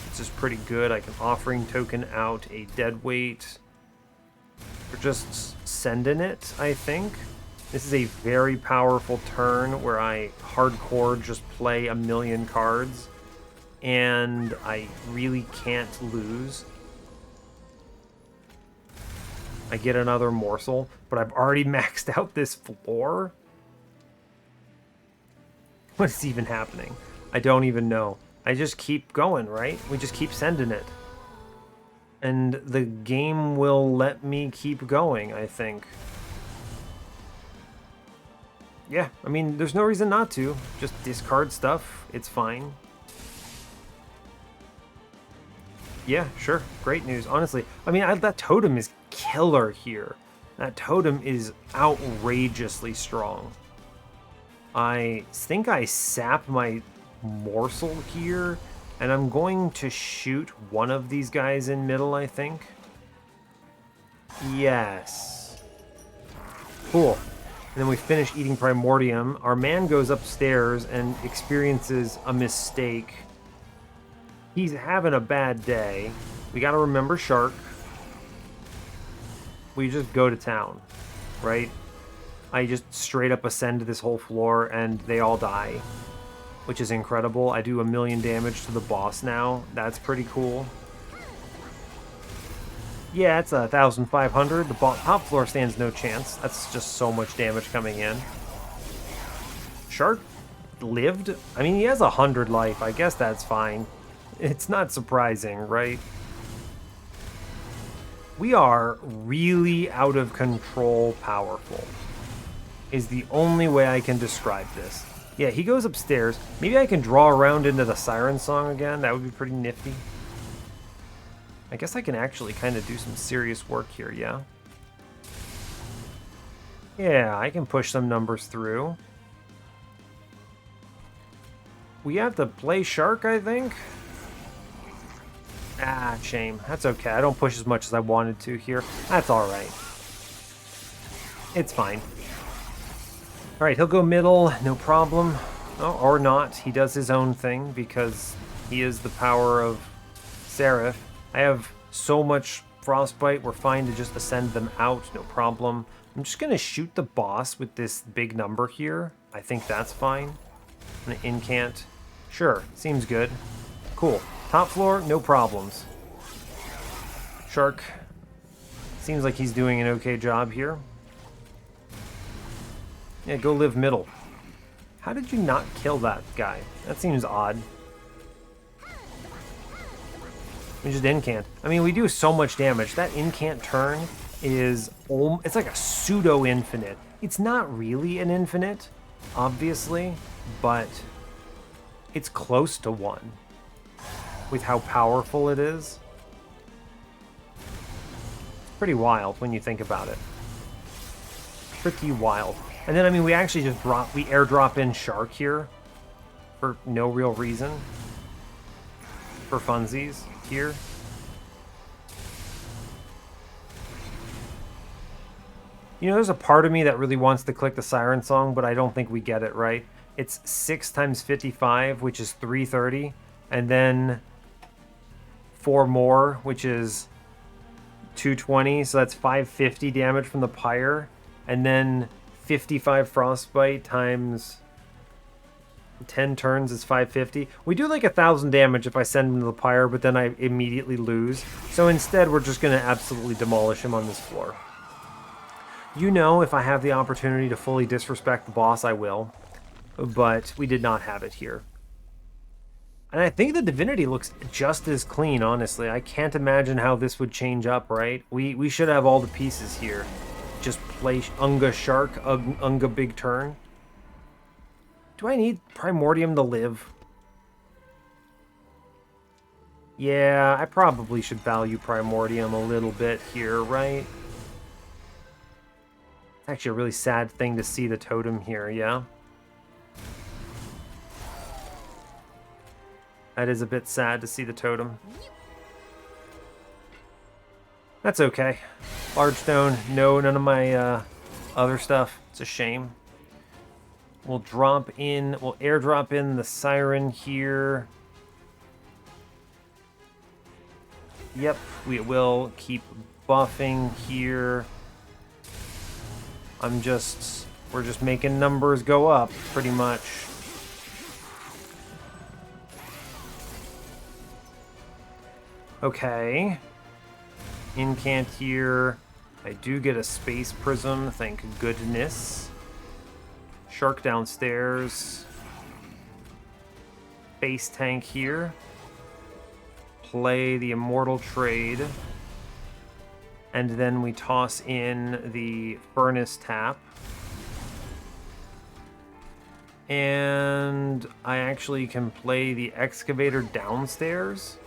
This is pretty good. I can Offering Token out a Deadweight. We're just sending it, I think. This is a very powerful turn where I hardcore just play a million cards. And I really can't lose. I get another morsel, but I've already maxed out this floor. What is even happening? I don't even know. I just keep going, right? We just keep sending it. And the game will let me keep going, I think. Yeah, I mean, there's no reason not to. Just discard stuff. It's fine. Yeah, sure. Great news. Honestly, I mean, that totem is killer here. That totem is outrageously strong. I think I sap my morsel here, and I'm going to shoot one of these guys in middle, I think. Yes. Cool. And then we finish eating Primordium. Our man goes upstairs and experiences a mistake. He's having a bad day. We gotta remember Shark. We just go to town, right? I just straight up ascend this whole floor and they all die, which is incredible. I do a million damage to the boss now. That's pretty cool. Yeah, it's 1,500. The top floor stands no chance. That's just so much damage coming in. Shark lived? I mean, he has 100 life. I guess that's fine. It's not surprising, right? We are really out of control powerful, is the only way I can describe this. Yeah, he goes upstairs. Maybe I can draw around into the Siren Song again. That would be pretty nifty. I guess I can actually kind of do some serious work here, yeah? Yeah, I can push some numbers through. We have to play Shark, I think? Ah, shame. That's okay. I don't push as much as I wanted to here. That's alright. It's fine. Alright, he'll go middle, no problem. Oh, or not. He does his own thing because he is the power of Seraph. I have so much Frostbite, we're fine to just ascend them out, no problem. I'm just going to shoot the boss with this big number here. I think that's fine. An Incant. Sure, seems good. Cool. Top floor, no problems. Shark. Seems like he's doing an okay job here. Yeah, go live middle. How did you not kill that guy? That seems odd. We just Incant. I mean, we do so much damage. That Incant turn is... it's like a Pseudo-Infinite. It's not really an infinite, obviously, but it's close to one with how powerful it is. It's pretty wild when you think about it. Pretty wild. And then, I mean, we actually just airdrop in Shark here for no real reason. For funsies here. You know, there's a part of me that really wants to click the Siren Song, but I don't think we get it right. It's 6 times 55, which is 330, and then 4 more, which is 220, so that's 550 damage from the Pyre, and then 55 Frostbite times 10 turns is 550. We do like 1,000 damage if I send him to the pyre, but then I immediately lose. So instead, we're just going to absolutely demolish him on this floor. You know, if I have the opportunity to fully disrespect the boss, I will. But we did not have it here. And I think the Divinity looks just as clean, honestly. I can't imagine how this would change up, right? We should have all the pieces here. Just play Unga Shark, Unga Big Turn. Do I need Primordium to live? Yeah, I probably should value Primordium a little bit here, right? It's actually a really sad thing to see the totem here, yeah? That is a bit sad to see the totem. That's okay. Large stone, no, none of my other stuff. It's a shame. We'll airdrop in the siren here. Yep, we will keep buffing here. We're just making numbers go up, pretty much. Okay. Incant here. I do get a space prism, thank goodness. Shark downstairs. Base tank here. Play the Immortal Trade. And then we toss in the Furnace Tap. And I actually can play the Excavator downstairs.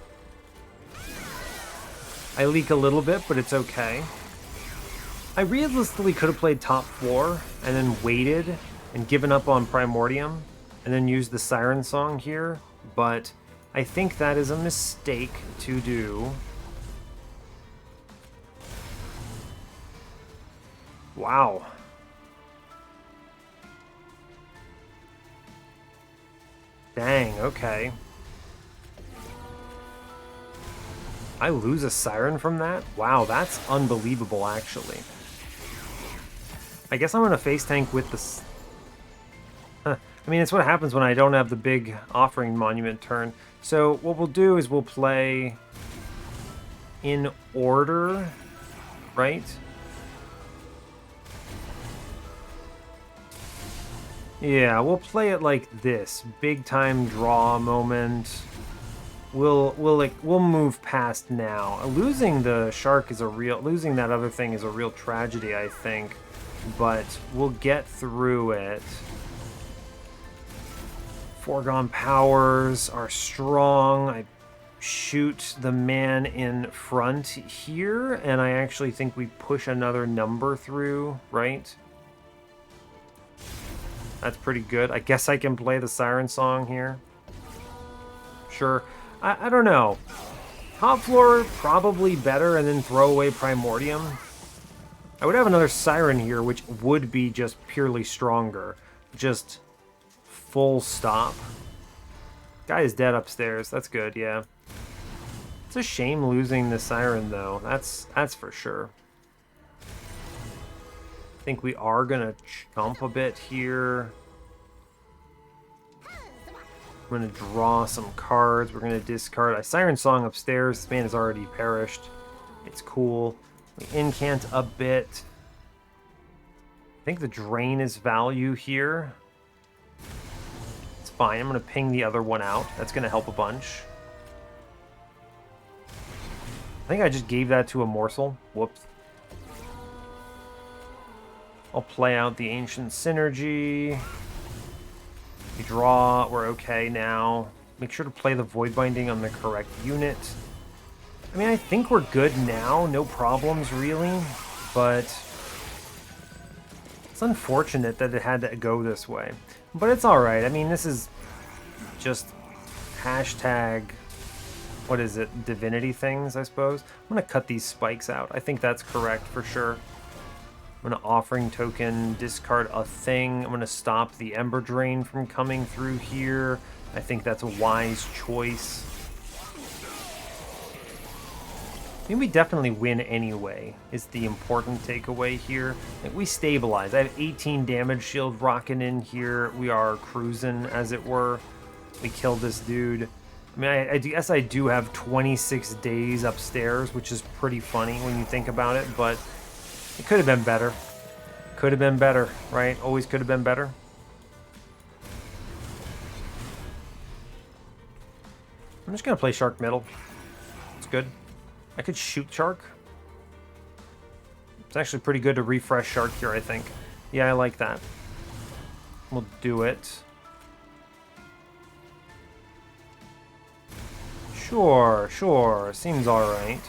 I leak a little bit, but it's okay. I realistically could have played top floor and then waited and given up on Primordium and then used the Siren Song here, but I think that is a mistake to do. Wow. Dang, okay. I lose a Siren from that? Wow, that's unbelievable, actually. I guess I'm going to face tank with the... Huh. I mean, it's what happens when I don't have the big Offering Monument turn. So what we'll do is we'll play in order, right? Yeah, we'll play it like this. Big time draw moment. We'll move past now. Losing the shark is losing that other thing is a real tragedy, I think. But we'll get through it. Foregone powers are strong. I shoot the man in front here, and I actually think we push another number through, right? That's pretty good. I guess I can play the Siren Song here. Sure. I don't know. Top floor, probably better, and then throw away Primordium. I would have another Siren here, which would be just purely stronger. Just full stop. Guy is dead upstairs. That's good, yeah. It's a shame losing the Siren, though. That's for sure. I think we are going to chump a bit here. I'm going to draw some cards. We're going to discard a Siren Song upstairs. This man has already perished. It's cool. We incant a bit. I think the drain is value here. It's fine. I'm going to ping the other one out. That's going to help a bunch. I think I just gave that to a morsel. Whoops. I'll play out the Ancient Synergy. We draw, we're okay now. Make sure to play the Void Binding on the correct unit. I mean, I think we're good now, no problems really, but it's unfortunate that it had to go this way. But it's alright, I mean, this is just hashtag, what is it, Divinity things, I suppose. I'm going to cut these spikes out, I think that's correct for sure. I'm going to Offering Token, discard a thing. I'm going to stop the Ember Drain from coming through here. I think that's a wise choice. I mean, we definitely win anyway, is the important takeaway here. Like, we stabilize. I have 18 damage shield rocking in here. We are cruising, as it were. We killed this dude. I mean, I guess I do have 26 days upstairs, which is pretty funny when you think about it, but it could have been better. Could have been better, right? Always could have been better. I'm just going to play Shark middle. It's good. I could shoot Shark. It's actually pretty good to refresh Shark here, I think. Yeah, I like that. We'll do it. Sure. Seems alright.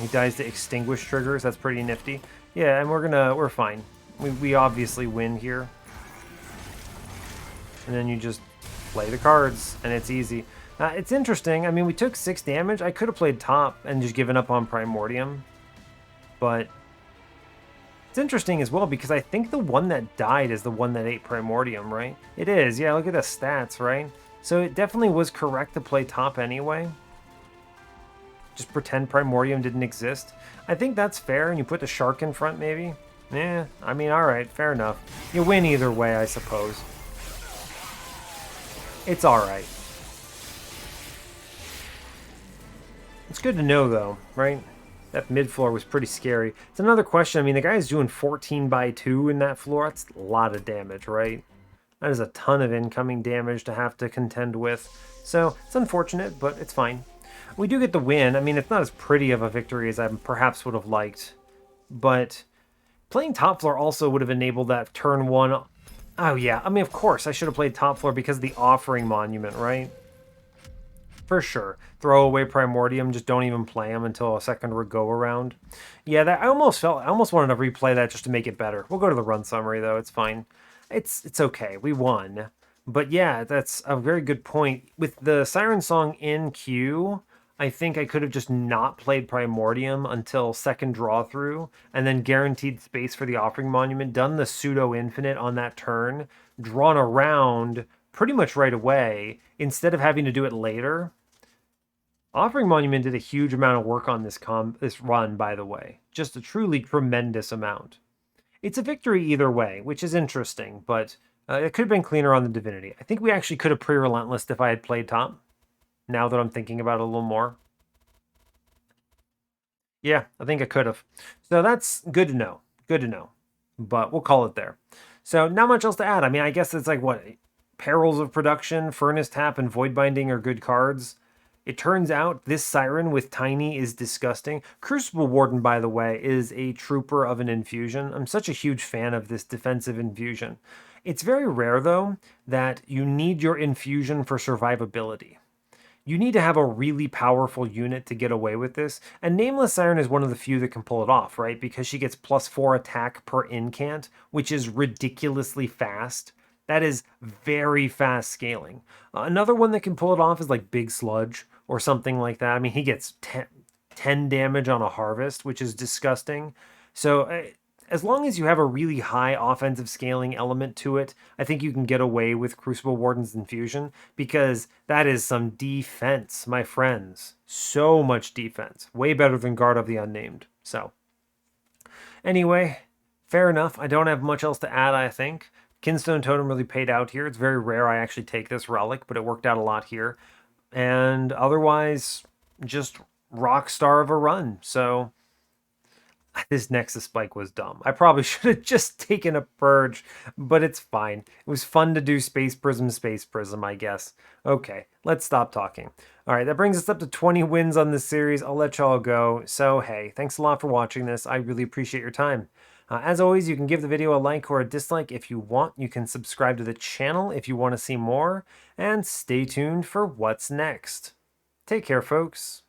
He dies to extinguish triggers. That's pretty nifty. Yeah, and we're fine. We obviously win here. And then you just play the cards, and it's easy. It's interesting. I mean, we took 6 damage. I could have played top and just given up on Primordium. But it's interesting as well, because I think the one that died is the one that ate Primordium, right? It is. Yeah, look at the stats, right? So it definitely was correct to play top anyway. Just pretend Primordium didn't exist. I think that's fair, and you put the Shark in front, maybe? Yeah, I mean, alright, fair enough. You win either way, I suppose. It's alright. It's good to know, though, right? That mid floor was pretty scary. It's another question. I mean, the guy's doing 14 by 2 in that floor. That's a lot of damage, right? That is a ton of incoming damage to have to contend with. So, it's unfortunate, but it's fine. We do get the win. I mean, it's not as pretty of a victory as I perhaps would have liked. But playing top floor also would have enabled that turn 1. Oh, yeah. I mean, of course, I should have played top floor because of the offering monument, right? For sure. Throw away Primordium, just don't even play him until a second go around. Yeah, that I almost wanted to replay that just to make it better. We'll go to the run summary though, it's fine. It's okay. We won. But yeah, that's a very good point. With the Siren Song in queue, I think I could have just not played Primordium until second draw through, and then guaranteed space for the Offering Monument, done the Pseudo-Infinite on that turn, drawn around pretty much right away, instead of having to do it later. Offering Monument did a huge amount of work on this run, by the way. Just a truly tremendous amount. It's a victory either way, which is interesting, but it could have been cleaner on the Divinity. I think we actually could have pre-relentless if I had played top, now that I'm thinking about it a little more. Yeah, I think I could have. So that's good to know. Good to know. But we'll call it there. So not much else to add. I mean, I guess it's like, what, Perils of Production, Furnace Tap, and Void Binding are good cards. It turns out this Siren with Tiny is disgusting. Crucible Warden, by the way, is a trooper of an infusion. I'm such a huge fan of this defensive infusion. It's very rare, though, that you need your infusion for survivability. You need to have a really powerful unit to get away with this, and Nameless Siren is one of the few that can pull it off, right? Because she gets +4 attack per incant, which is ridiculously fast. That is very fast scaling. Another one that can pull it off is like Big Sludge or something like that. I mean, he gets 10 damage on a harvest, which is disgusting. So as long as you have a really high offensive scaling element to it, I think you can get away with Crucible Warden's Infusion, because that is some defense, my friends. So much defense. Way better than Guard of the Unnamed. So anyway, fair enough. I don't have much else to add, I think. Kinstone Totem really paid out here. It's very rare I actually take this relic, but it worked out a lot here. And otherwise, just rock star of a run. So this Nexus Spike was dumb. I probably should have just taken a Purge, but it's fine. It was fun to do Space Prism, I guess. Okay, let's stop talking. All right, that brings us up to 20 wins on this series. I'll let y'all go. So, hey, thanks a lot for watching this. I really appreciate your time. As always, you can give the video a like or a dislike if you want. You can subscribe to the channel if you want to see more. And stay tuned for what's next. Take care, folks.